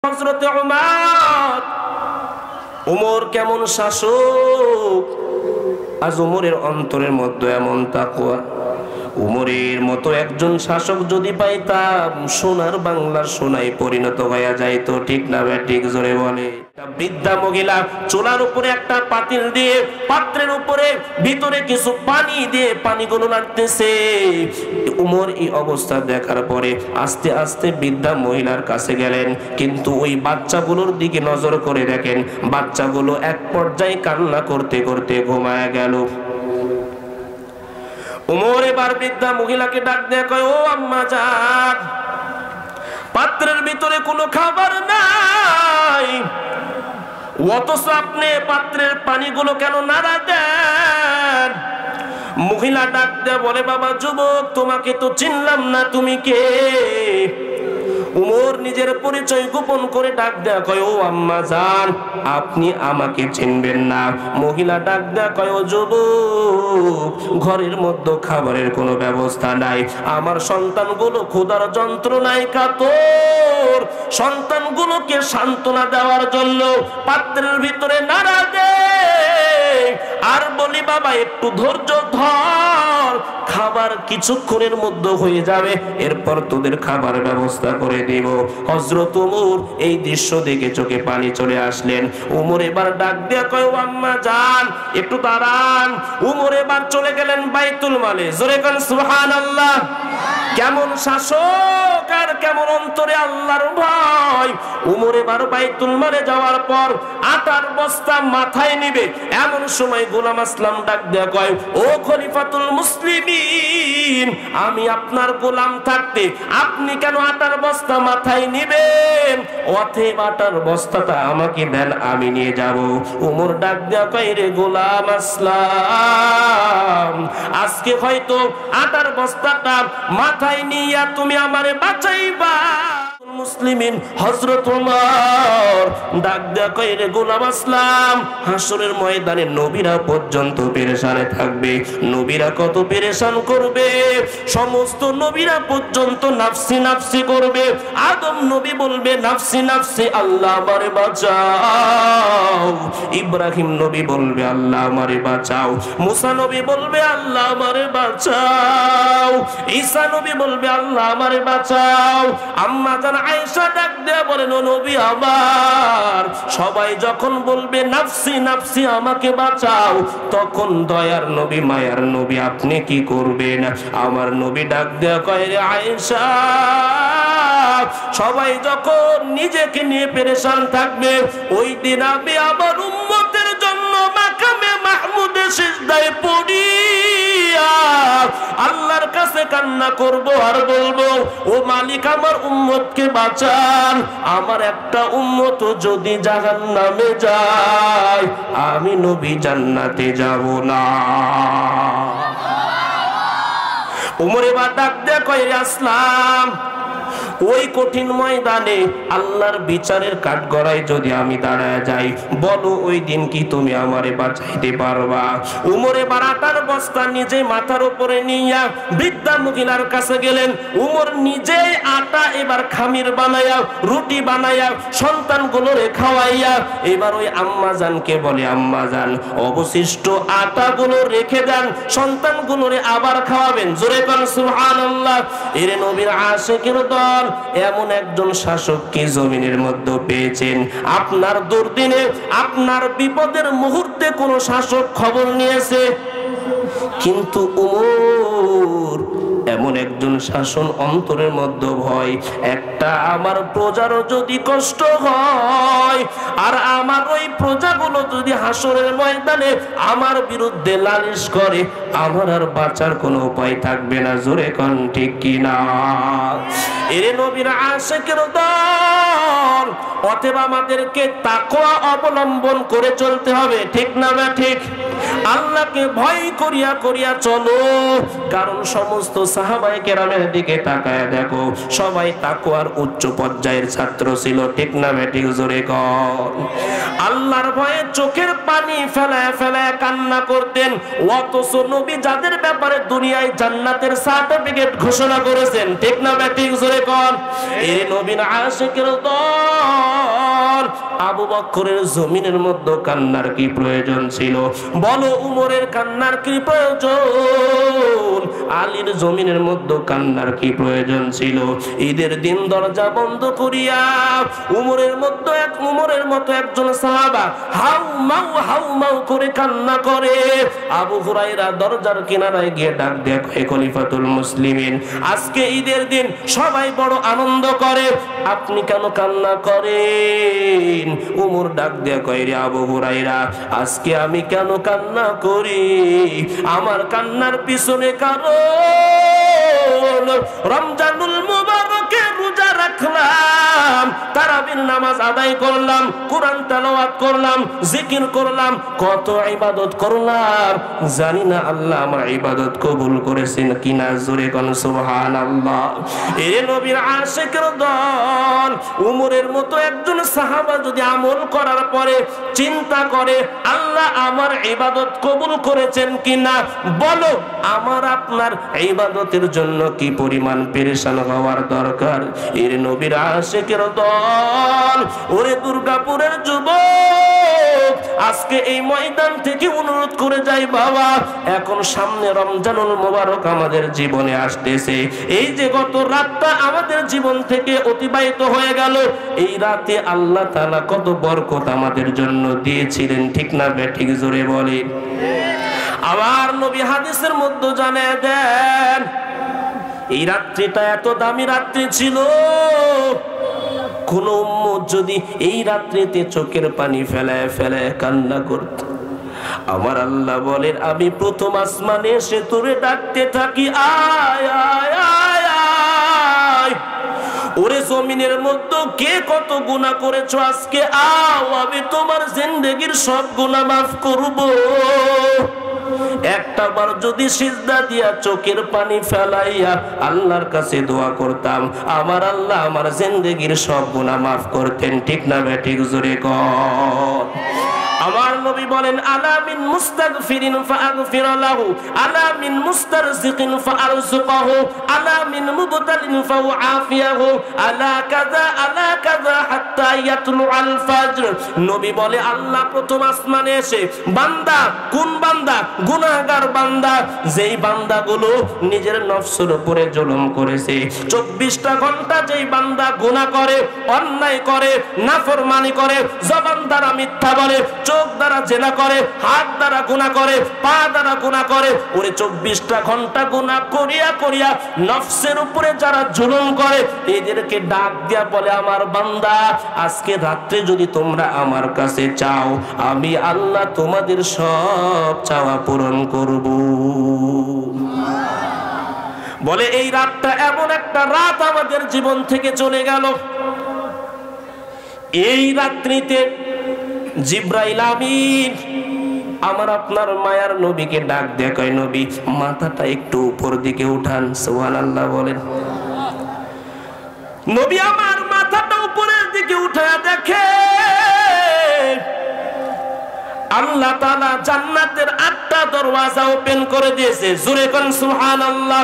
হযরত উমর কেমন শাসক, আজ উমরের অন্তরের মধ্যে এমন তাকওয়া। উমরের মতো একজন শাসক যদি পাইতাম, সোনার বাংলার সোনায় পরিণত হয়ে যাইত। ঠিক না ঠিক? জোরে বলে। বৃদ্ধা মহিলা চুলার উপরে একটা পাতিল দিয়ে, পাত্রের উপরে ভিতরে কিছু পানি দিয়ে পানিগুলো নাড়তেছে। উমর এই অবস্থা দেখার পরে আস্তে আস্তে বৃদ্ধা মহিলার কাছে গেলেন, কিন্তু ওই বাচ্চাগুলোর দিকে নজর করে দেখেন বাচ্চাগুলো এক পর্যায়ে কান্না করতে করতে ঘুমায় গেল। উমর এবার বৃদ্ধা মহিলাকে ডাক দিয়ে কয়, ও আম্মা জান, পাত্রের ভিতরে কোনো খাবার নাই, অথচ আপনি পাত্রের পানিগুলো কেন নাড়া দেন? মহিলা ডাক দিয়ে বলে, বাবা যুবক, তোমাকে তো চিনলাম না, তুমি কে? উমর নিজের পরিচয় গোপন করে ডাক দেয়া কয়, ও আম্মা জান, আপনি আমাকে চিনবেন না। মহিলা ডাক দেয়া কয়, ও যুবক, ঘরের মধ্যে খাবারের কোনো ব্যবস্থা নাই, আমার সন্তানগুলো ক্ষুধার যন্ত্রণায় কাতর, সন্তানগুলোকে সান্ত্বনা দেওয়ার জন্য পাত্রের ভিতরে নাড়া দে আর বলি, বাবা একটু ধৈর্য ধর, খাবার কিছুক্ষণের মধ্যে হয়ে যাবে, এরপর তোদের খাবার ব্যবস্থা করে দিব। হযরত ওমর এই দৃশ্য দেখে চোখে পানি চলে আসলেন। ওমর এবার ডাক দিয়ে কয়, ও আম্মা জান, একটু দাঁড়ান। ওমর এবার চলে গেলেন বাইতুল মালে। জোরে কান সুবহানাল্লাহ। কেমন শাসক আর কেমন অন্তরে আল্লাহর ভয়। ওমর এবার বাইতুল মালে যাওয়ার পর আটার বস্তা মাথায় নিবে, এমন সময় গোলাম আসলাম ডাক দেয়া কয়, ও খলিফাতুল মুসলিমিন, আমি আপনার গোলাম থাকতে আপনি কেন আটার বস্তা মাথায় নিবেন? অতএব আটার বস্তাটা আমাকে দেন, আমি নিয়ে যাব। ওমর ডাক দেয়া কয়, রে গোলাম আসলাম, আজকে হয়তো আটার বস্তাটা মাথায় নিয়ে তুমি আমারে বাঁচাইবা। মুসলিমিন হযরত ওমর ডাক দেয়া কয়, রে গোলাম আসলাম, হাসরের ময়দানে নবীরা পর্যন্ত পেরেশানে থাকবে। নবীরা কত পেরেশান করবে, সমস্ত নবীরা পর্যন্ত নাফসি নাফসি করবে। আদম নবী বলবে নাফসি নাফসি, আল্লাহ আমারে বাঁচাও। ইব্রাহিম নবী বলবে আল্লাহ আমারে বাঁচাও। মুসা নবী বলবে আল্লাহ আমারে বাঁচাও। ঈসা নবী বলবে আল্লাহ আমারে বাঁচাও। আম্মা জান আয়েশা ডাক দেয়া বলেন, ও নবী আমার, সবাই যখন বলবে নাফসি নাফসি আমাকে বাঁচাও, তখন দয়ার নবী মায়ার নবী আপনি কি করবেন? আমার নবী ডাক দেয়া কয়, রে আয়েশা, সবাই যখন নিজেকে নিয়ে পেরেশান থাকবে, ওই দিন আমি আমার উম্মতের জন্য মাকামে মাহমুদে সিজদায় পড়িয়া আল্লাহর কাছে কান্না করব আর বলবো, ও মালিক, আমার উম্মতকে বাঁচান, আমার একটা উম্মত যদি জাহান্নামে যায়, আমি নবী জান্নাতে যাব না। উমর এবার ডাক দেয়া কয়, রে আসলাম, ওই কঠিন ময়দানে আল্লাহর বিচারের কাঠগড়ায় যদি আমি দাঁড়ায় যাই, বলো ওই দিন কি তুমি আমারে বাঁচাইতে পারবা? উমরে বারাটার বস্তা নিজে মাথার উপরে নিয়া বৃদ্ধা মহিলার কাছে গেলেন। উমর নিজে আটা এবার খামির বানাইয়া রুটি বানাইয়া সন্তানগুলোরে খাওয়াইয়া এবার ওই আম্মাজানকে বলে, আম্মাজান, অবশিষ্ট আটাগুলো রেখে দেন, সন্তানগুলোরে আবার খাওয়াবেন। জোরে বলেন সুবহানাল্লাহ। এর নবীর আশিকের দল, এমন একজন শাসক কি জমিনের মধ্যে পেয়েছেন? আপনার দুর্দিনে, আপনার বিপদের মুহূর্তে কোন শাসক খবর নিয়েছে? কিন্তু উমর এমন একজন শাসন, অন্তরের মধ্যে ভয়, একটা আমার প্রজারও যদি কষ্ট হয় আর আমার ওই প্রজাগুলো যদি হাসরের ময়দানে আমার বিরুদ্ধে লালিশ করে, আমার আর বাঁচার কোনো উপায় থাকবে না। জোরে কোন ঠিক কিনা? এরে নবীর আশিকের দল, অতএব আমাদেরকে তাকওয়া অবলম্বন করে চলতে হবে। ঠিক না ঠিক? আল্লাহকে ভয় করিয়া করিয়া চলো। কারণ সমস্ত সাহাবায়ে কেরামের দিকে তাকায় দেখো, সবাই তাকওয়ার উচ্চ পর্যায়ের ছাত্র ছিল, ঠিক না বেঠিক জোরে কর। আল্লাহর ভয়ে চোখের পানি ফেলায় ফেলায় কান্না করতেন। অথচ নবী যাদের ব্যাপারে দুনিয়ায় জান্নাতের সার্টিফিকেট ঘোষণা করেছেন, ঠিক না বেঠিক জোরে কর, এই নবীর আশিকের দল। আবু বকরের জমিনের মধ্যে কান্নার কি প্রয়োজন ছিল? বলো উমরের কান্নার কি প্রয়োজন? আলীর জমিনের মধ্যে কান্নার কি প্রয়োজন ছিল? ঈদের দিন দরজা বন্ধ করিয়া উমরের মতো একজন সাহাবা হাউ মাউ করে কান্না করে। আবু হুরায়রা দরজার কিনারায় গিয়ে ডাক দেয়, হে খলিফাতুল মুসলিমিন, আজকে ঈদের দিন সবাই বড় আনন্দ করে, আপনি কেন কান্না করেন? উমর ডাক দেয়া কয়, রে আবু হুরায়রা, আজকে আমি কেন কান্না করি? আমার কান্নার পিছনে কারণ রমজানুল মুবারকে রোজা রাখলাম, তারাবির নামাজ আদায় করলাম, কোরআন তেলাওয়াত করলাম, জিকির করলাম, কত ইবাদত করলাম, জানি না আল্লাহ আমার ইবাদত কবুল করেছেন কিনা। জোরে কোন সুবহানাল্লাহ। এ নবীর আশিকের দল। উমরের মতো একজন সাহাবা যদি আমল করার পরে চিন্তা করে আল্লাহ আমার ইবাদত কবুল করেছেন কিনা, বলো আমার আপনার ইবাদতের জন্য কি পরিমাণ পেরেশান হওয়ার দরকার। এর নবীর আশিকের দল। ওরে দুর্গাপুরের যুবক, আজকে এই ময়দান থেকে অনুরোধ করে যাই বাবা, এখন সামনে রমজানুল মুবারক আমাদের জীবনে আসতেছে। এই যে গত রাতটা আমাদের জীবন থেকে অতিবাহিত হয়ে গেল, এই রাতে আল্লাহ তাআলা কত বরকত আমাদের জন্য দিয়েছিলেন, ঠিক না বেঠিক জোরে বলে। আবার নবী হাদিসের মধ্যে জানিয়ে দেন, এই রাত্রিটা এত দামি রাত্রি ছিল, কোন উম্মত যদি এই রাত্রিতে চোখের পানি ফেলায় ফেলায় কান্না করত, আমার আল্লাহ বলেন আমি প্রথম আসমানে এসে তোরে ডাকতে থাকি, আয় আয় আয় আয়। ওরে জমিনের মধ্যে কে কত গুনাহ করেছো, আজকে আও, আমি তোমার জিন্দেগীর সব গুনাহ মাফ করব। একটা বার যদি সিজদা দিয়া চোখের পানি ফেলাইয়া আল্লাহর কাছে দোয়া করতাম, আমার আল্লাহ আমার জিন্দেগীর সব গুনাহ মাফ করতেন, ঠিক না বেঠিক জোরে কর। আমার নবী বলেন, আলা মিন মুস্তাগফিরিন ফাগফির লাহু, আলা মিন মুস্তারজিকিন ফারযুকহু, আলা মিন মুবতালিন ফাউআফিয়াহু, আলা কাযা হাত্তা ইয়াতলু আল ফাজর। নবী বলে আল্লাহ প্রথম আসমানে এসে বান্দা, কোন বান্দা? গুনাহগার বান্দা, যেই বান্দাগুলো নিজের নফসের উপরে জুলুম করেছে। 24টা ঘন্টা যেই বান্দা গুনাহ করে, অন্যায় করে, নাফরমানি করে, জবান দ্বারা মিথ্যা বলে, চোখ দ্বারা জেনা করে, হাত দ্বারা গুনাহ করে, পা দ্বারা গুনাহ করে, ওরে 24টা ঘন্টা গুনাহ করিয়া করিয়া নফসের উপরে যারা জুলুম করে, এদেরকে ডাক দিয়া বলে, আমার বান্দা আজকে রাত্রে যদি তোমরা আমার কাছে চাও, আমি আল্লাহ তোমাদের সব চাওয়া পূরণ করব। বলে এই রাতটা এমন একটা রাত আমাদের জীবন থেকে চলে গেল। এই রাত্রিতে জিব্রাইল আমিন আমার আপনার মায়ার নবীকে ডাক দেয়, কয় নবী মাথাটা একটু উপর দিকে উঠান। সুবহানাল্লাহ বলেন। নবী আমার মাথাটা উপরের দিকে উঠায়া দেখে আল্লাহ তাআলা জান্নাতের 8টা দরওয়াজা ওপেন করে দিয়েছে। জোরে কোন সুবহানাল্লাহ।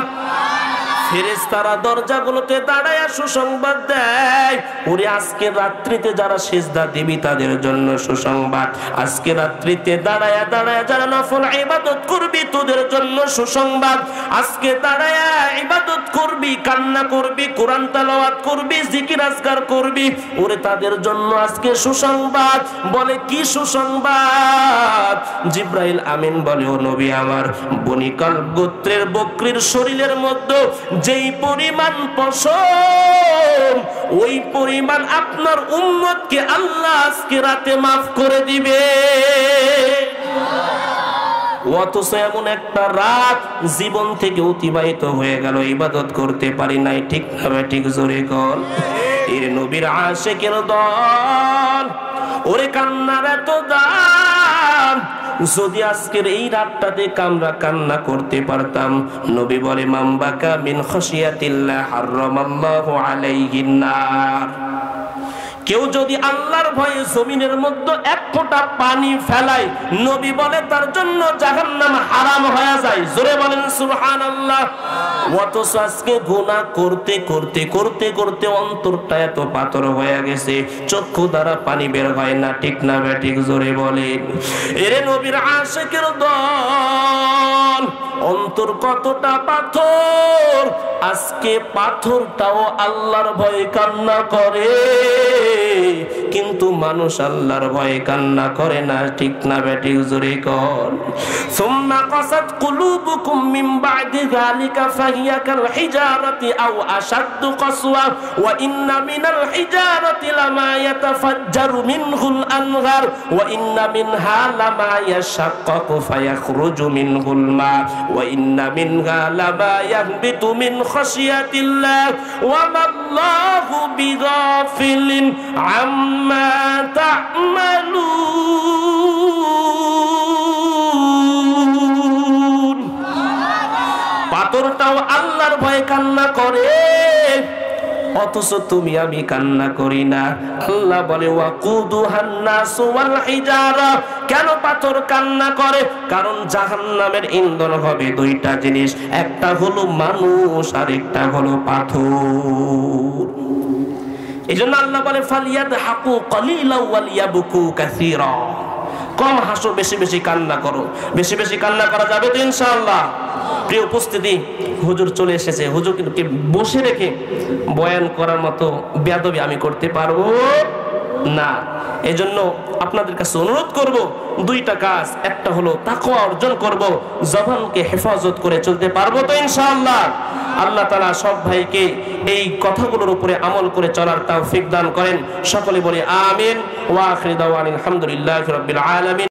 ফেরেশতারা দরজাগুলোতে দাঁড়ায়া সুসংবাদ দেয়, ওরে আজকে রাত্রিতে যারা সিজদা দিবি তাদের জন্য সুসংবাদ, আজকে রাত্রিতে দাঁড়ায়া দাঁড়ায়া যারা নফল ইবাদত করবি তোদের জন্য সুসংবাদ, আজকে দাঁড়ায়া ইবাদত করবি, কান্না করবি, কোরআন তেলাওয়াত করবি, জিকির আজকার করবি, ওরে তাদের জন্য আজকে সুসংবাদ। বলে কি সুসংবাদ? জিব্রাইল আমিন বলে, ও নবী আমার, বনি কালব গোত্রের বকরীর শরীরের মধ্যে যেই পরিমাণ পশম, ওই পরিমাণ আপনার উম্মতকে আল্লাহ আজকে রাতে মাফ করে দিবে। অথচ এমন একটা রাত জীবন থেকে অতিবাহিত হয়ে গেল, ইবাদত করতে পারি নাই, ঠিক না ঠিক জোরে কর। এর নবীর আশিকের দল, ওরে কান্নার এত দাম, যদি আজকের এই রাতটাতে আমরা কান্না করতে পারতাম, নবী বলে মান বাকা মিন খাশিয়াতিল্লাহ হারামাল্লাহু আলাইহিন নার। কেউ যদি আল্লাহর ভয়ে জমিনের মধ্যে এক ফোঁটা পানি ফেলায়, নবী বলে তার জন্য জাহান্নাম হারাম হয়ে যায়। জোরে বলেন সুবহানাল্লাহ। অথচ আজকে গুনাহ করতে করতে করতে করতে অন্তরটা এত পাথর হয়ে গেছে, চক্ষু দ্বারা পানি বের হয় না, ঠিক না বেঠিক? জোরে বলেন। এরে নবীর আশিকের দল, অন্তর কতটা পাথর, আজকে পাথরটাও আল্লাহর ভয়ে কান্না করে, কিন্তু মানুষ আল্লাহর ভয়ে কান্না করে না, ঠিক না বেঠিক? জোরে কর। সুম্মা কাসাত কুলুবুকুম মিন বা'দি যালিকা ফাহিয়া কাল হিজারাতি আও আশাদ্দু কাসওয়া ওয়া ইন্না মিনাল হিজারাতি লামা ইয়াতাফাজ্জারু মিনহুল আনহার ওয়া ইন্না মিনহা লামা ইয়াশাক্কাকু ফায়াখরুজু মিনহুল মা ওয়া ইন্না মিনহা লামা ইয়াহবিতু মিন খাশিয়াতিল্লাহ ওয়া মাল্লাহু বিগাফিলিন আম্মা তা'মালুন। পাথরটাও আল্লাহর ভয়ে কান্না করে, অথচ তুমি আমি কান্না করি না। আল্লাহ বলে ওয়াকুদুহান নাসু ওয়াল হিজারা। কেন পাথর কান্না করে? কারণ জাহান্নামের ইন্ধন হবে দুইটা জিনিস, একটা হলো মানুষ আর একটা হলো পাথর। এজন্য আল্লাহ বলে ফালিয়াদহাকু কালিলা ওয়াল ইয়াবকু কাসীরা। কম হাসো, বেশি বেশি কান্না করো। বেশি বেশি কান্না করা যাবে তো ইনশাআল্লাহ? প্রিয় উপস্থিতি, হুজুর চলে এসেছে। হুজুরকে বসে রেখে বয়ান করার মতো বেয়াদবি আমি করতে পারবো না। এজন্য আপনাদের কাছে অনুরোধ করব, দুইটা কাজ। একটা হলো তাকওয়া অর্জন করব, জবানকে হেফাজত করে চলতে পারবো তো ইনশাআল্লাহ? আল্লাহ তাআলা সব ভাইকে এই কথাগুলোর উপরে আমল করে চলার তৌফিক দান করেন। সকলে বলি আমিন। ওয়া আখিরু দাওয়ানা আলহামদুলিল্লাহি রাব্বিল আলামিন।